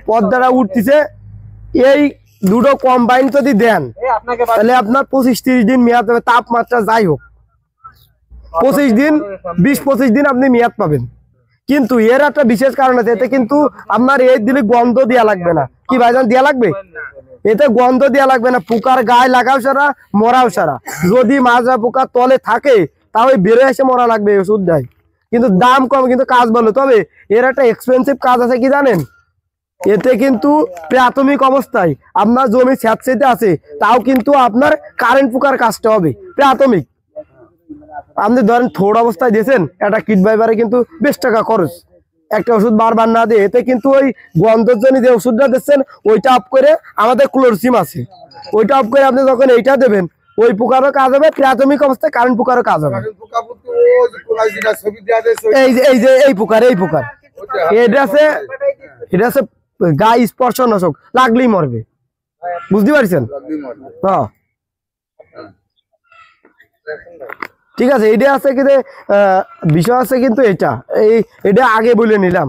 পর্দাটা উঠতেছে, এই দুটো কম্বাইন যদি দেন তাহলে আপনার 25-30 দিন মেয়াদ পাবে, তাপমাত্রা যাই হোক 25 দিন 20-25 দিন আপনি মেয়াদ পাবেন। কিন্তু এর একটা বিশেষ কারণ আছে, এতে কিন্তু আপনার এই দিলে গন্ধ দেওয়া লাগবে না। কি ভাইজান দেওয়া লাগবে? এতে গন্ধ দেওয়া লাগবে না, পোকার গায়ে লাগাও সারা, মরাও সারা। যদি মাজরা পোকা তলে থাকে তাহলে বেরোয় এসে মরা লাগবে ওষুধ দেয়, কিন্তু দাম কম, কিন্তু কাজ ভালো। তবে এর একটা এক্সপেন্সিভ কাজ আছে, কি জানেন? এতে কিন্তু প্রাথমিক অবস্থায় আপনার জমি স্যাঁতসেঁতে আছে, তাও কিন্তু আপনার কারেন্ট পোকার কাজটা হবে প্রাথমিক। আপনি ধরেন থোড় অবস্থায় দিয়েছেন, একটা কিট বাইবারে কিন্তু 20 টাকা খরচ, একটা ওষুধ বারবার না দিয়ে। এতে কিন্তু ওই গন্ধের জন্য যে ওষুধটা দিচ্ছেন ওইটা অফ করে, আমাদের ক্লোরসিম আছে, ওইটা অফ করে আপনি যখন এইটা দেবেন, ওই পোকারও কাজ হবে, প্রাথমিক অবস্থায় কারেন্ট পোকারও কাজ হবে। এই পোকার এটা আছে গায়ে স্পর্শ নাশক, লাগলেই মরবে, বুঝতে পারছেন? হ্যাঁ ঠিক আছে, এটা আছে কিন্তু বিষয় আছে, কিন্তু এটা আগে বলে নিলাম।